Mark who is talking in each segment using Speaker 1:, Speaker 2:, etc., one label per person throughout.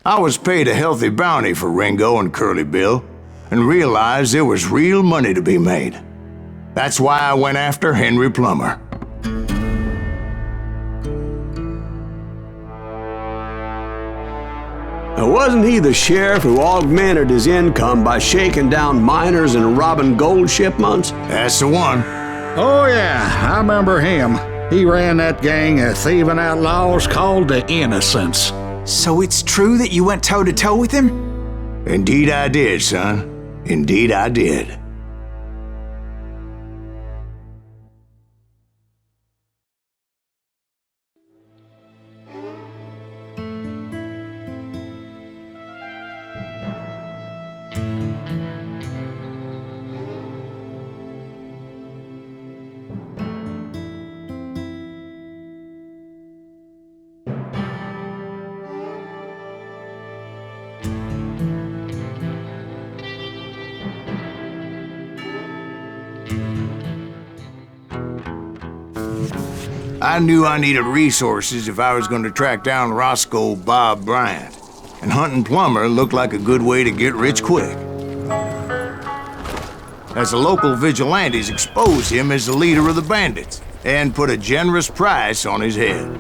Speaker 1: I was paid a healthy bounty for Ringo and Curly Bill, and realized there was real money to be made. That's why I went after Henry Plummer.
Speaker 2: Wasn't he the sheriff who augmented his income by shaking down miners and robbing gold shipments?
Speaker 1: That's the one.
Speaker 3: Oh yeah, I remember him. He ran that gang of thieving outlaws called the Innocents.
Speaker 4: So it's true that you went toe-to-toe with him?
Speaker 1: Indeed I did, son. Indeed I did. I knew I needed resources if I was going to track down Roscoe Bob Bryant, and hunting Plummer looked like a good way to get rich quick. As the local vigilantes exposed him as the leader of the bandits, and put a generous price on his head.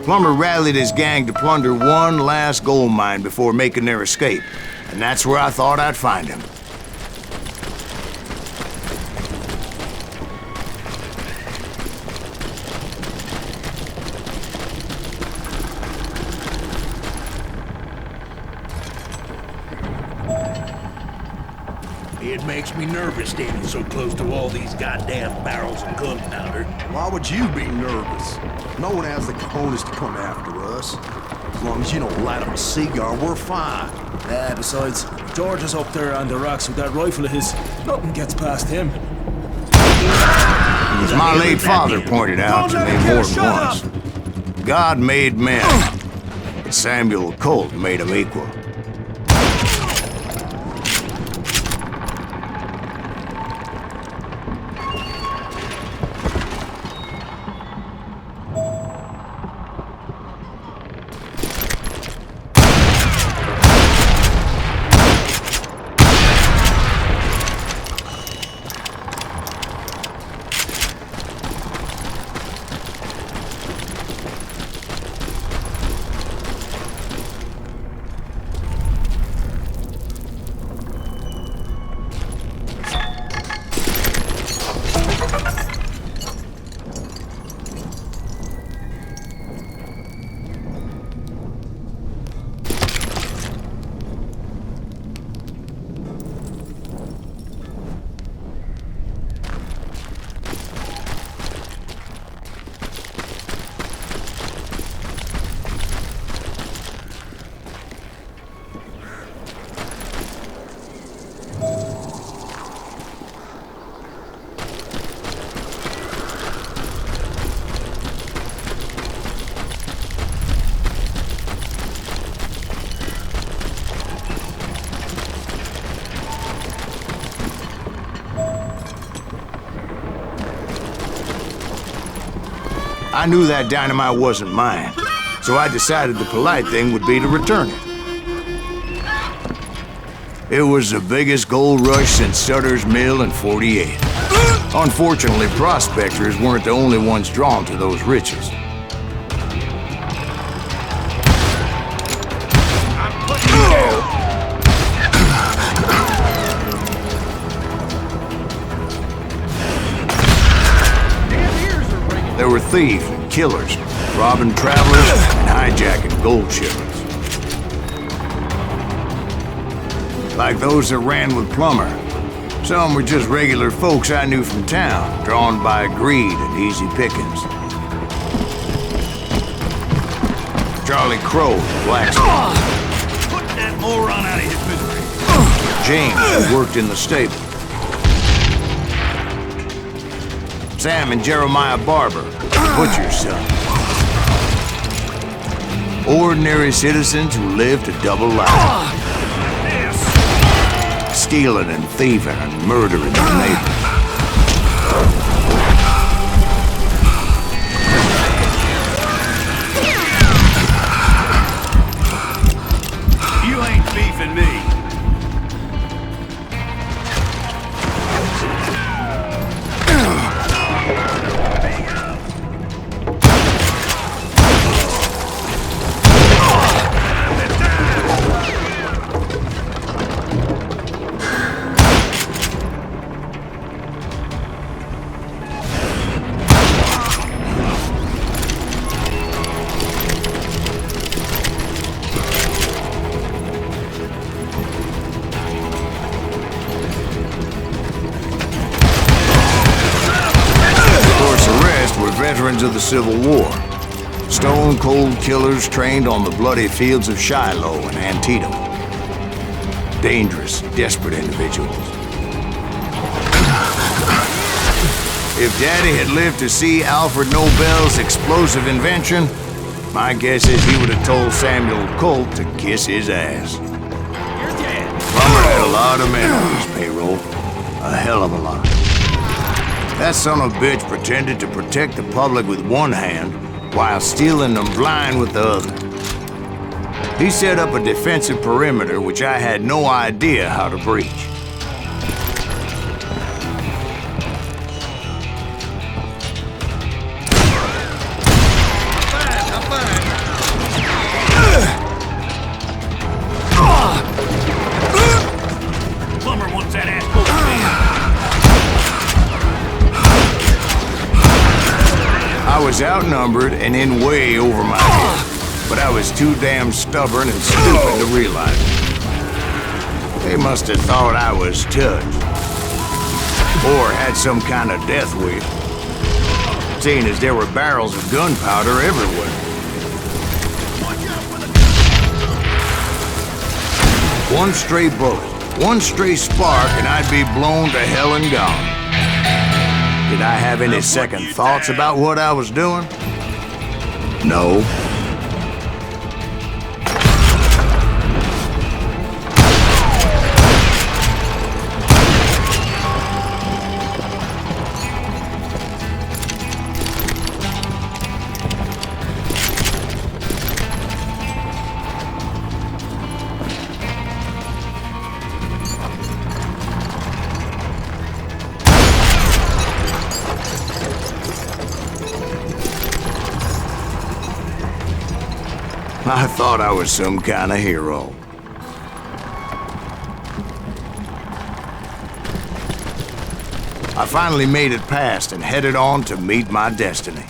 Speaker 1: Plummer rallied his gang to plunder one last gold mine before making their escape, and that's where I thought I'd find him.
Speaker 5: It makes me nervous standing so close to all these goddamn barrels of gunpowder.
Speaker 6: Why would you be nervous? No one has the cojones to come after us. As long as you don't light up a cigar, we're fine.
Speaker 7: Besides, George is up there on the rocks with that rifle of his. Nothing gets past him.
Speaker 1: As my late father pointed out to me more than once, God made men, but Samuel Colt made them equal. I knew that dynamite wasn't mine, so I decided the polite thing would be to return it. It was the biggest gold rush since Sutter's Mill in '48. Unfortunately, prospectors weren't the only ones drawn to those riches. There were thieves and killers, robbing travelers and hijacking gold shipments. Like those that ran with Plummer. Some were just regular folks I knew from town, drawn by greed and easy pickings. Charlie Crow, blacksmith.
Speaker 5: Put that moron out of his misery.
Speaker 1: James, who worked in the stable. Sam and Jeremiah Barber, butcher's son. Ordinary citizens who lived a double life. Stealing and thieving and murdering their neighbors. veterans of the Civil War. Stone-cold killers trained on the bloody fields of Shiloh and Antietam. Dangerous, desperate individuals. If Daddy had lived to see Alfred Nobel's explosive invention, my guess is he would have told Samuel Colt to kiss his ass. Plummer had a lot of men on his payroll. A hell of a lot. That son of a bitch pretended to protect the public with one hand while stealing them blind with the other. He set up a defensive perimeter which I had no idea how to breach. I was outnumbered and in way over my head, but I was too damn stubborn and stupid to realize it. They must have thought I was touched, or had some kind of death wish, seeing as there were barrels of gunpowder everywhere. One stray bullet, one stray spark, and I'd be blown to hell and gone. Did I have any second thoughts about what I was doing? No. I thought I was some kind of hero. I finally made it past and headed on to meet my destiny.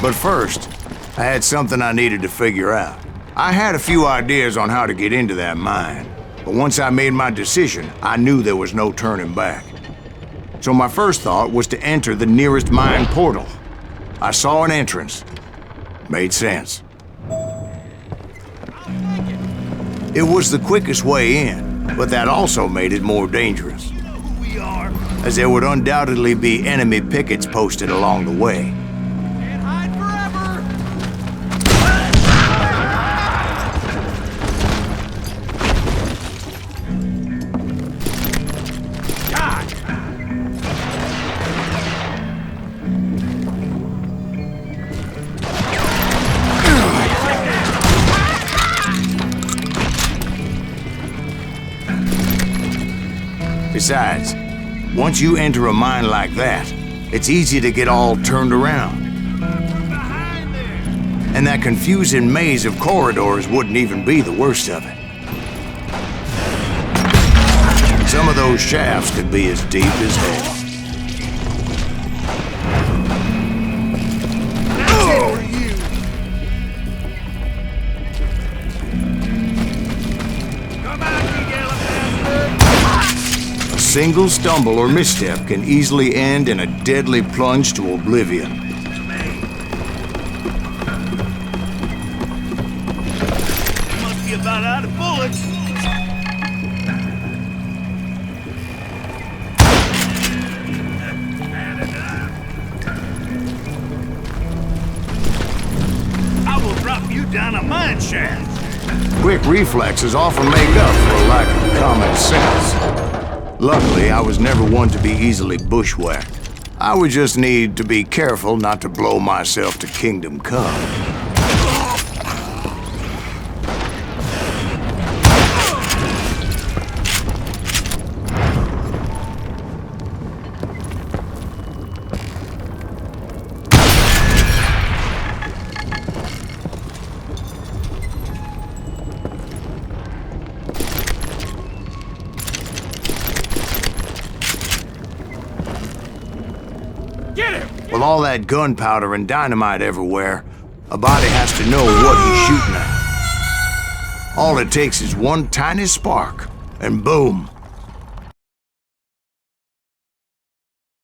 Speaker 1: But first, I had something I needed to figure out. I had a few ideas on how to get into that mine. But once I made my decision, I knew there was no turning back. So my first thought was to enter the nearest mine portal. I saw an entrance. Made sense. It was the quickest way in, but that also made it more dangerous, as there would undoubtedly be enemy pickets posted along the way. Besides, once you enter a mine like that, it's easy to get all turned around. And that confusing maze of corridors wouldn't even be the worst of it. Some of those shafts could be as deep as hell. A single stumble or misstep can easily end in a deadly plunge to oblivion.
Speaker 5: Must be about out of bullets. I will drop you down a mine shaft.
Speaker 1: Quick reflexes often make up for a lack of common sense. Luckily, I was never one to be easily bushwhacked. I would just need to be careful not to blow myself to kingdom come. With all that gunpowder and dynamite everywhere, a body has to know what he's shooting at. All it takes is one tiny spark, and boom.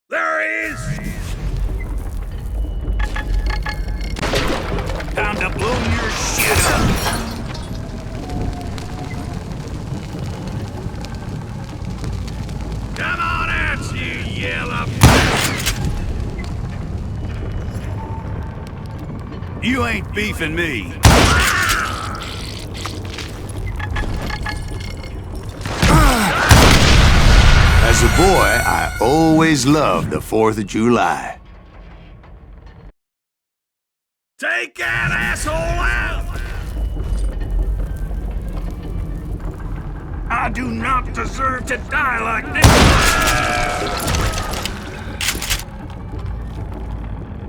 Speaker 5: There he is! Time to blow your shit up! Come on out, you yellow bastard! You ain't beefing me.
Speaker 1: As a boy, I always loved the 4th of July.
Speaker 5: Take that asshole out! I do not deserve to die like this!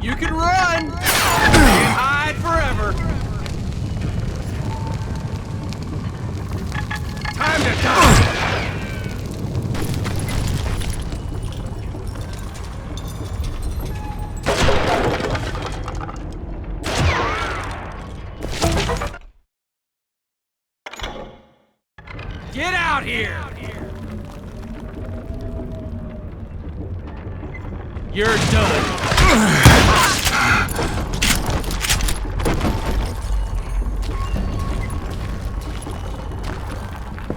Speaker 8: You can run! Can't hide forever! Time to die! Get out here! You're done.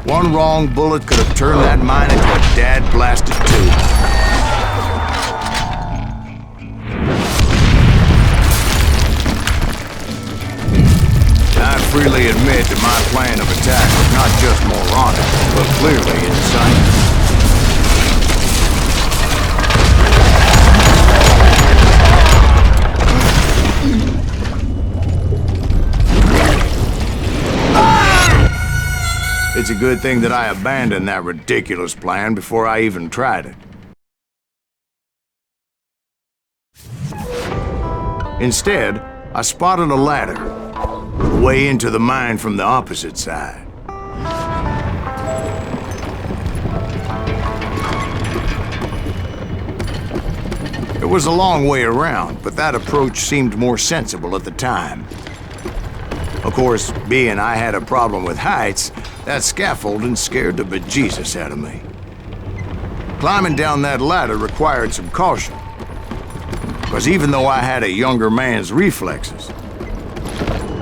Speaker 1: One wrong bullet could have turned that mine into a dad-blasted tube. I freely admit that my plan of attack was not just moronic, but clearly insane. It's a good thing that I abandoned that ridiculous plan before I even tried it. Instead, I spotted a ladder, way into the mine from the opposite side. It was a long way around, but that approach seemed more sensible at the time. Of course, being I had a problem with heights, that scaffolding scared the bejesus out of me. Climbing down that ladder required some caution, because even though I had a younger man's reflexes,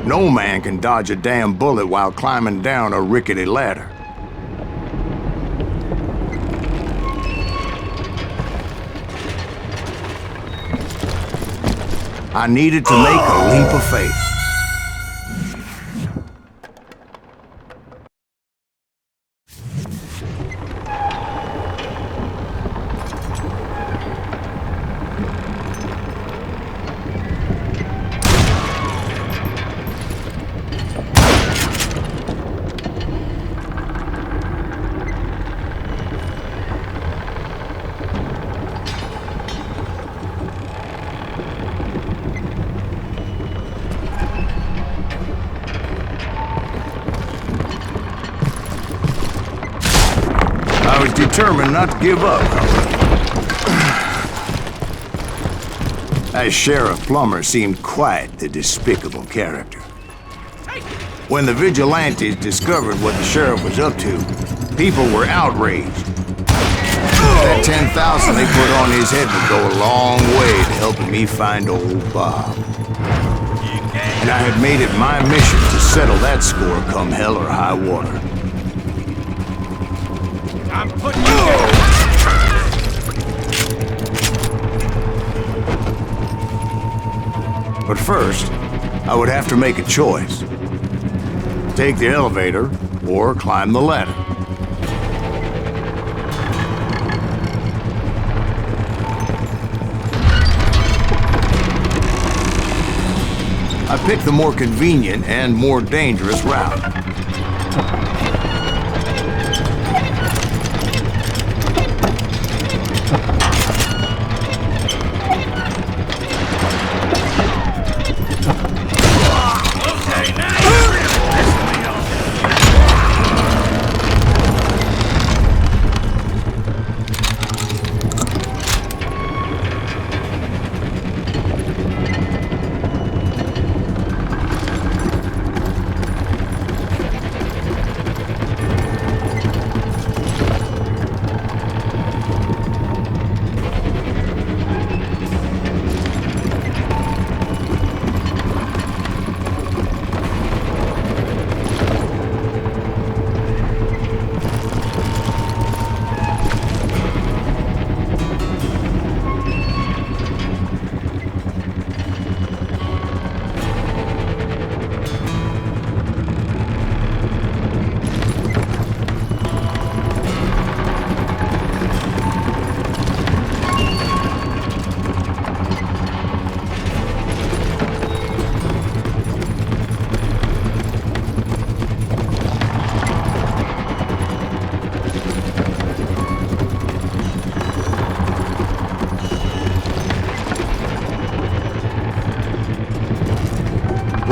Speaker 1: no man can dodge a damn bullet while climbing down a rickety ladder. I needed to make a leap of faith. I was determined not to give up, however. That Sheriff Plummer seemed quite the despicable character. When the vigilantes discovered what the sheriff was up to, people were outraged. That 10,000 they put on his head would go a long way to helping me find old Bob. And I had made it my mission to settle that score come hell or high water.
Speaker 8: I'm putting you down.
Speaker 1: But first, I would have to make a choice. Take the elevator or climb the ladder. I picked the more convenient and more dangerous route.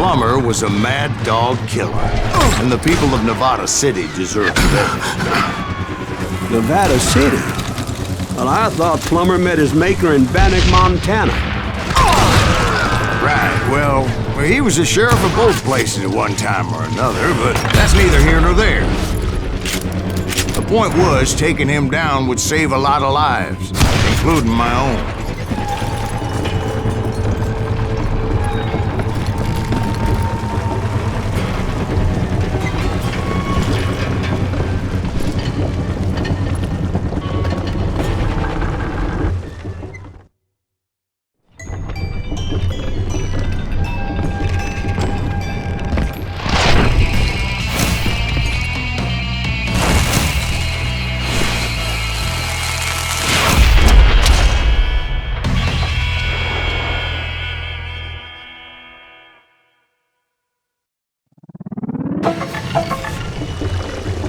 Speaker 1: Plummer was a mad dog killer, and the people of Nevada City deserved better.
Speaker 2: Nevada City? Well, I thought Plummer met his maker in Bannock, Montana.
Speaker 1: Right, well, he was the sheriff of both places at one time or another, but that's neither here nor there. The point was, taking him down would save a lot of lives, including my own.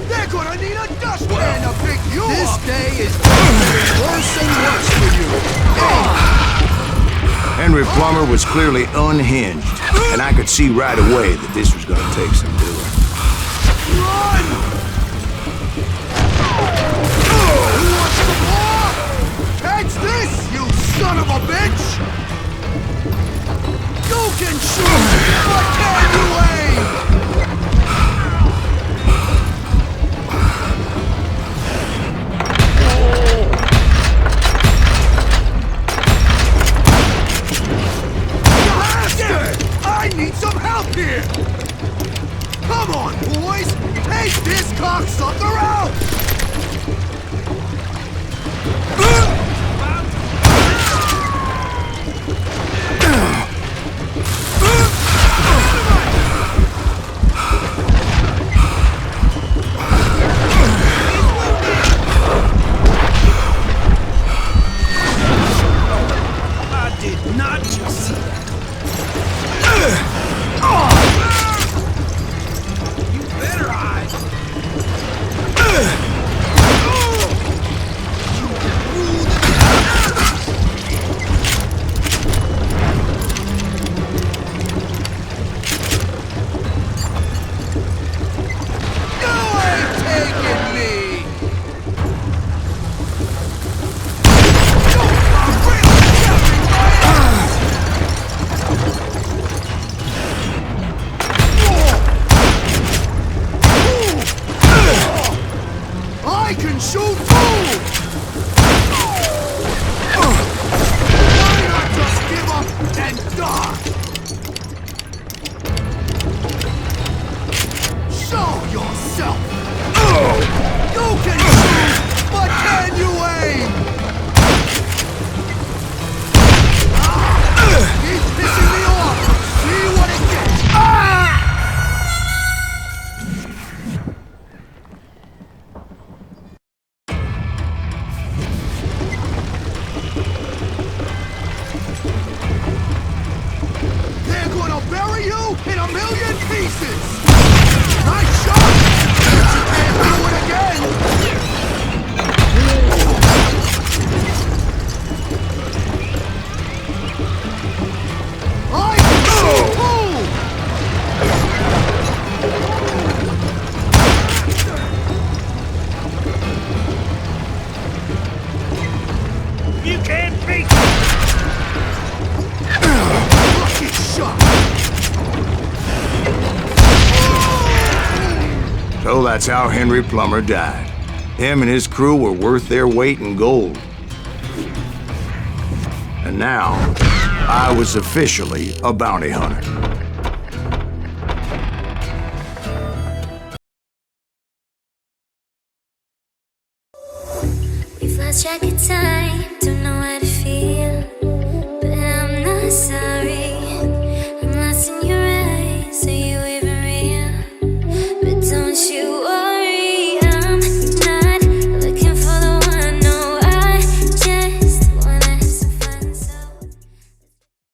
Speaker 6: They're gonna need a dustpan to pick you up! This day is getting worse and worse for you!
Speaker 1: Henry Plummer was clearly unhinged, and I could see right away that this was gonna take some doing.
Speaker 6: Run! Who wants the war? Catch this, you son of a bitch! You can shoot, but can you aim? I need some help here! Come on, boys! Take this cocksucker out!
Speaker 7: I did not just see that. You better hide.
Speaker 6: You ain't taking me! You are really getting my ass! I can shoot too! Why not just give up and die? Show yourself! You can shoot, but can you aim? He's pissing me off! See what it gets! They're gonna bury you in a million pieces! Nice shot! But you can't do it again! I can shoot too!
Speaker 5: You can't beat
Speaker 6: Lucky shot!
Speaker 1: So that's how Henry Plummer died. Him and his crew were worth their weight in gold. And now, I was officially a bounty hunter.
Speaker 9: We've lost track of time, don't know how to